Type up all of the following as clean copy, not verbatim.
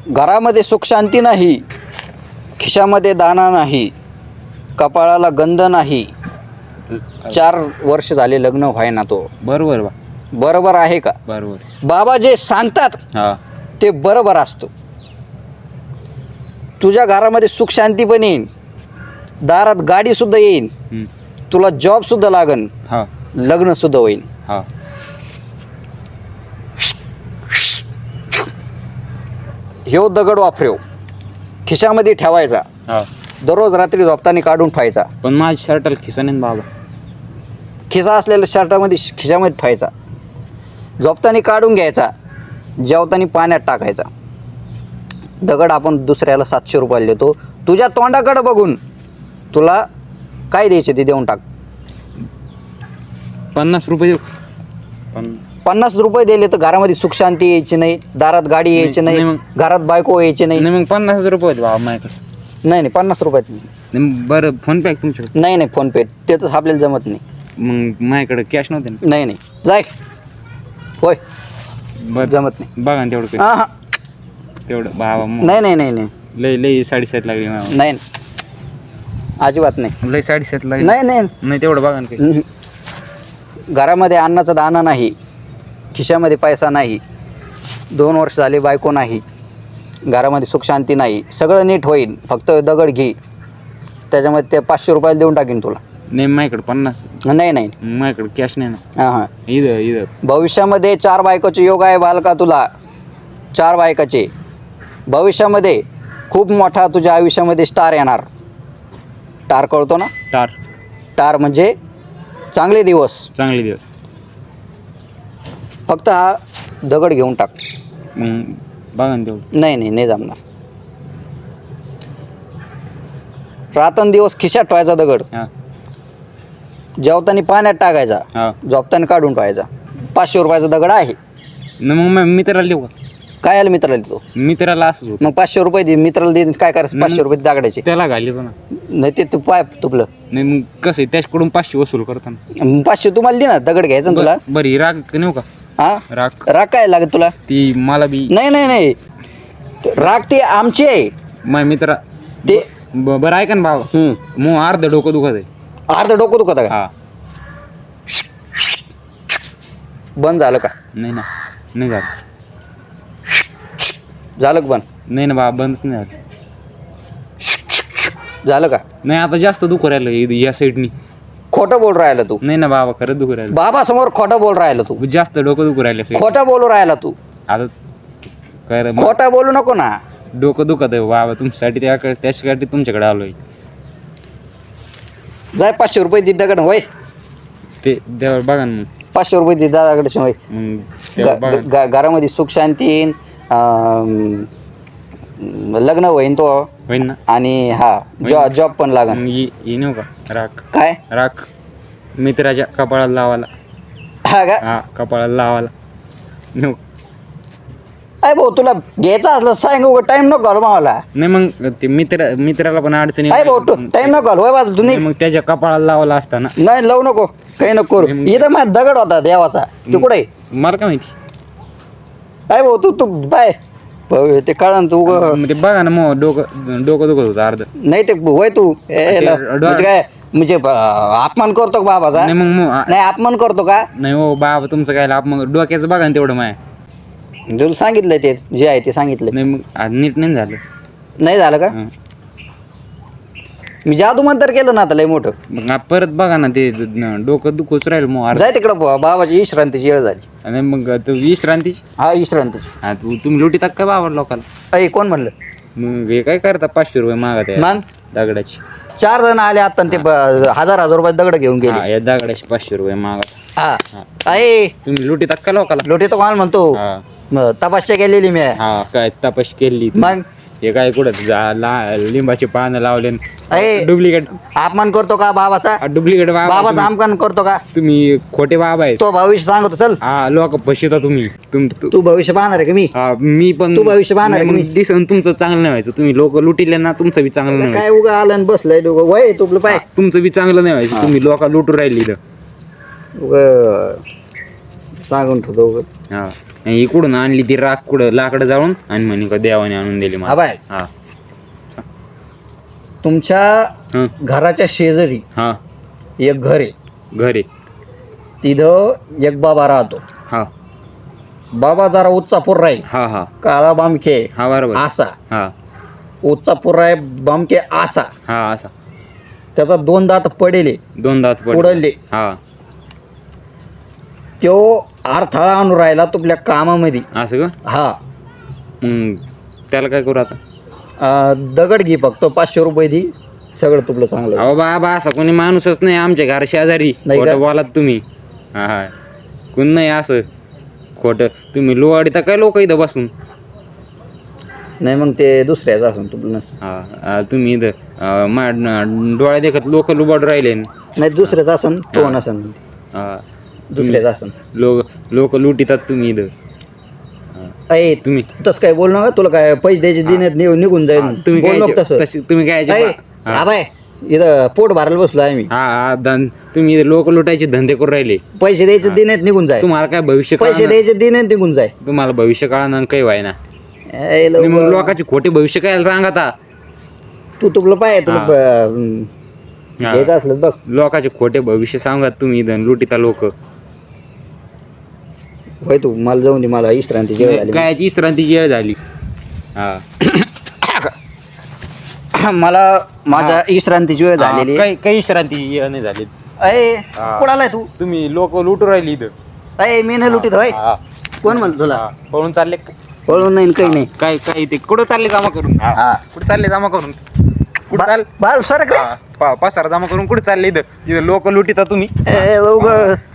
घरामध्ये सुख शांती नाही, खिशामध्ये दाना नाही, कपाळाला गंध नाही. 4 वर्ष झाले लग्न व्हायना तो. बरोबर बा. बरोबर आहे का? बरोबर. बाबा जे सांगतात हा ते बरोबर असतं. तुझ्या घरामध्ये सुख शांती पण येईन, दारात गाडी सुद्धा येईन, तुला जॉब सुद्धा लागन, हा लग्न सुद्धा होईल. हा ह्यो दगड वापरेव खिशामध्ये ठेवायचा, हा. दररोज रात्री झोपताना काढून ठेवायचा. पण माझ्या शर्टाला खिसा नाही ना बाबा. खिसा असलेल्या शर्टामध्ये खिशामध्ये ठेवायचा, झोपताना काढून घ्यायचा, जेवताना पाण्यात टाकायचा. दगड आपण दुसऱ्याला 700 रुपयाला देतो. तुझ्या तोंडाकडे बघून तुला काय द्यायचे ते देऊन टाक. 50 रुपये देऊ. 50 रुपये दिले तर घरामध्ये सुख शांती यायची नाही, दारात गाडी यायची नाही, नाही, घरात बायको यायची नाही. नाही मग 50 रुपये आहेत बाबा माझ्याकडे. नाही 50 रुपयात नाही बरं फोन पे तुमच्याकडे. नाही फोन पे त्याच आपल्याला जमत नाही. मग माझ्याकडे कॅश नव्हते ना. नाही जाय. होय बरं जमत नाही. बघा ना तेवढं काही. हां तेवढं बाबा नाही लई 7.5 लागली मला. नाही अजिबात नाही. लई 7.5 लागली. नाही तेवढं बघा ना काही. घरामध्ये अन्नाचा दाना नाही, खिशामध्ये पैसा नाही, 2 वर्ष झाले बायको नाही, घरामध्ये सुख शांती नाही. सगळं नीट होईल, फक्त दगड घे, त्याच्यामध्ये ते 500 रुपयाला देऊन टाकीन तुला. नाही माझ्याकडे 50. नाही माझ्याकडे कॅश नाही ना. हां इथं भविष्यामध्ये 4 बायकोचे योग आहे बालका तुला. 4 बायकाचे भविष्यामध्ये खूप मोठा तुझ्या आयुष्यामध्ये स्टार येणार. स्टार कळतो ना? स्टार म्हणजे चांगले दिवस. फक्त हा दगड घेऊन टाक. मग बघा ना तेवढं. नाही जमणार. रात्रंदिवस खिशात ठेवायचा दगड, हां जेवताना पाण्यात टाकायचा, हां. झोपताना काढून ठेवायचा. 500 रुपयाचा दगड आहे. मग मित्राला देऊ का? काय आलं मित्राला देतो? मित्राला असंच होतं. मग 500 रुपये दे मित्राला दे. काय करायचं 500 रुपये दगडाचे? त्याला घालितो ना. नाही ते तू पाय तुपलं. नाही मग कसं आहे त्याच्याकडून 500 वसूल करताना. 500 तुम्हाला दे ना, दगड घ्यायचा ना तुला. बरी राग नेऊ का? हा राग काय लागत तुला? ती मला बी नाही राग ते आमची आहे. माझ्या मित्रा ते बरं ऐका ना बाबा. मग अर्ध डोकं दुखत आहे. अर्ध डोकं दुखत का? हा. बंद झालं का? नाही ना. नाही झालं. झालं का बंद? नाही ना बाबा बंदच नाही झालं. झालं का? नाही आता जास्त दुखू राहिलं या साईडनी. खोटं बोल राहिला तू. नाही ना बाबा खरंच दुखू राहिलं. बाबा समोर खोटं बोल राहिला तू. जास्त डोकं दुखू राहिलं. खोटं बोलू राहिला तू. आता काय रे खोटं बोलू नको ना. डोकं दुखत आहे बाबा तुमच्यासाठी. त्याच्यासाठी तुमच्याकडे आलोय. जाय 500 रुपये दे दगड होय. ते देवा बघा ना. 500 रुपये दे दगड होय. मग तेव्हा बघा. घरामध्ये सुख शांती येईन, लग्न होईन तो. होईन ना. आणि जॉब पण लागन. मग ये नेऊ का राख? काय राख? मित्राच्या कपाळाला लावायला. हा का? हा कपाळाला लावायला नेऊ. अरे भाऊ तुला घ्यायचं असलं सांग. टाइम नको घालू मला. नाही मग ते मित्राला पण अडचणी. अरे भाऊ टाइम नको घालू होय बाजू तुम्ही. मग त्याच्या कपाळाला लावायला असताना. नाही लावू नको, काही नको करू. इथं माझा दगड होता देवाचा, तू कुठे? मला काय माहिती. अरे भाऊ तू बाय ते कळण तू. ते बघा ना मग डोकं दुखत होतं अर्ध. नाही ते होय तू म्हणजे काय म्हणजे अपमान करतो का बाबाचा? नाही मग नाही अपमान करतो का? नाही हो बाबा तुमचं काय लाभ. मग डोक्याचं बघा ना तेवढं माय. तुला सांगितलंय ते जे आहे ते सांगितलंय. नाही मग आज नीट नाही झालं. नाही झालं का? मी जादू मंतर केलं ना आता लय मोठं. मग परत बघा ना ते डोकं दुखूच राहील मग. जाय तिकडं बाबाची विश्रांतीची वेळ झाली. आणि मग तू विश्रांतीची. हा विश्रांतीची. हा तुम्ही लुटीतात काय बाबा लोकांना? अय कोण म्हणलं? मग हे काय करता 500 रुपये मागत आहे मग दगडाची. 4 जण आले आता ते 1000 रुपये दगड घेऊन गेले. हा या दगडाची 500 रुपये मागत. हा अय तुम्ही लुटीतात का लोकांना? लोटे तो कोण म्हणतो? तपस्या केलेली मी. हा काय तपास केली. मग हे काय कुठं लिंबाची पानं लावले. अय डुप्लिकेट अपमान करतो का बाबाचा? डुप्लिकेट बाबाचा अपमान करतो का? तुम्ही खोटे बाबा आहे. तो भविष्य सांगतो. चल हा लोक फसवता तुम्ही. तू भविष्य पाहणार आहे का मी? हा मी पण. तू भविष्य पाहणार आहे का मी? दिसन तुमचं चांगलं नाही व्हायचं. तुम्ही लोक लुटिले ना तुमचं बी चांगलं नाही काय उगा आलं आणि बसलंय दोघं वय तुपलं पाय. तुमचं बी चांगलं नाही व्हायचं. तुम्ही लोक लुटू राहिली. सांगून ठेवतो उगाच. हा आणि इकडून आणली ती राख कुठं लाकडं जाळून आणि म्हणे का देवाने आणून दिली मला. हा बाय, हा तुमच्या हं, घराच्या शेजारी हा एक घर आहे, घरी तिथं एक बाबा राहतो. हा बाबा जरा उच्चापूर राहील, हा हा काळा बामके हा बरोबर आसा, हा उच्चापूर राय बामके आसा. हा असा त्याचा 2 दात पडेले, 2 दात पडले. उडले. हा तो अडथळा आणून राहिला तुपल्या कामामध्ये. असं का हा, मग त्याला काय करू आता. दगड घे फक्त 500 रुपये दी, सगळं तुपलं चांगलं. अहो बाबा असा कोणी माणूसच नाही आमच्या घर शेजारी. नाही का? खोटं बोलात तुम्ही. हा हा कोण नाही असं खोटं. तुम्ही लोवाडी तर काय लोक इथं बसून. नाही मग ते दुसऱ्याच असून तुपलं नसतं. हा तुम्ही इथं डोळ्या देखत लोक लुबाड राहिले. नाही दुसऱ्याच असन तो नसन, हा दुसऱ्याच असन. लोक लुटितात तुम्ही इथं. अय तुम्ही तसं काय बोल नका, तुला काय पैसे द्यायचे दिनेत निघून जाईल. तुम्ही बोल नको काय तसं. तुम्ही काय हा बाय, इथं पोट भरायला बसलो आहे मी. तुम्ही लोक लुटायचे धंदे करून राहिले. पैसे द्यायचे दिनेत निघून जाय. तुम्हाला काय भविष्य पैसे कळणार? द्यायचे दिनेत निघून जाय. तुम्हाला भविष्य कळणार काही व्हाय ना. ए, आणि मग लवकर. लोकांचे खोटे भविष्य काय सांगा आता. तू तुपलं पाय तुला हा. घ्यायचं असलं बघ. लोकांचे खोटे भविष्य सांगत तुम्ही इथं लुटिता लोक. होय तू मला जाऊन दे, मला विश्रांती जेवण झाली. कायची विश्रांतीची वेळ झाली. हा मला माझ्या विश्रांतीची वेळ झालेली. काही विश्रांती वेळ नाही झाली. अय हा. कुणाला तू? तुम्ही लोक लुटू राहिली इथं. अय मी नाही लुटीत होय. हा, कोण म्हणतो तुला? हा. पळून चालले पळून नाही काही नाही. काय काय ते कुठं चालले जमा करून. हा. कुठं चालले जमा करून. कुठं चाल बाल सर पसारा जमा करून कुठे चालले इथं लोक लुटिता तुम्ही.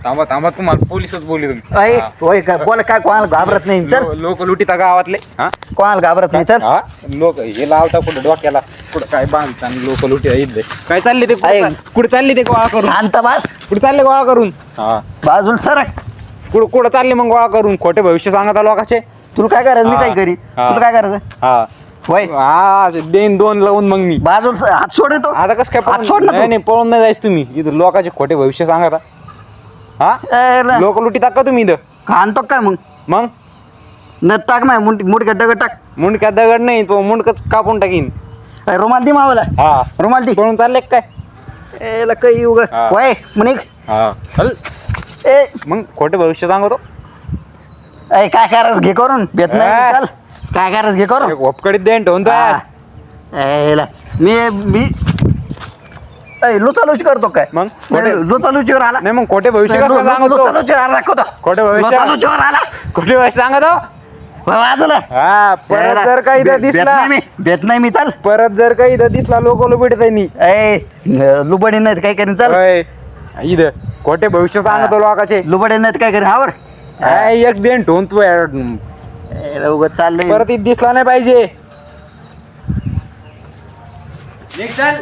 थांबा थांबा तुम्हाला पोलिसच बोलले तुम्ही. अय होय काय बोल, काय कोणाला घाबरत नाही. चल लोक लुटिता गावातले. हा कोणाला घाबरत नाही. चल हा लोक हे लावता कुठं डोक्याला कुठं काय बांधता लोक लुटिता इथले. काय चालले ते ऐक. कुठे चालले ते गोळा करून. शांत बस, कुठे चालले गोळा करून. हा बाजूला सर. कुठं चालले मग गोळा करून खोटे भविष्य सांगता लोकांचे. तुला काय करायचं? मी हा. काय करीन? हा. तुला काय करायचं? हा होय हा देईन 2 लावून मग मी. बाजूला हात सोड रे तो. आता कसं काय हात सोड ना नाही तू. नाही पळून नाही जायचं तुम्ही इथं लोकांचे खोटे भविष्य सांगा. हा ए, रे. लोक लुटिता का तुम्ही इथं. आणतो काय मग? मग न टाक माय मुंडक्यात दगड टाक. मुंडक्या दगड नाही तो मुंडकच कापून टाकीन. ए, रुमाल दी मावाला. हा रुमाल दी. पळून चालले काय. ए काही येऊ ग. हा. होय म्हणे. हा चल ए मग खोटे भविष्य सांगतो. काय करायचं घे करून. भेट नाही चल. काय करायचं घे करून. वपकडीत देण ठेवून तो हा. ए, ला. मी लुचालुची करतो काय? मग खोटे- लुचालुचीवर आला. नाही मग खोटे भविष्य कसं सांगतो. लुचालुचीवर आला दाखवतो. खोटे भविष्य लुचालुचीवर आला. खोटे भविष्य सांगतो. बाजूला. हा परत जर काही इथं दिसला भेट नाही मी चल. परत जर काही इथं दिसला लोक लुबिडत नाही. ए लुबडी नाहीत काय करीन चल. होय. इथं खोटे भविष्य सांगतो लोकांचे. लुबडी नाहीत काय करीन आवर. एक देण ठेवून तू उगाच चाललंय. परत इथं दिसला नाही पाहिजे. निघ चल.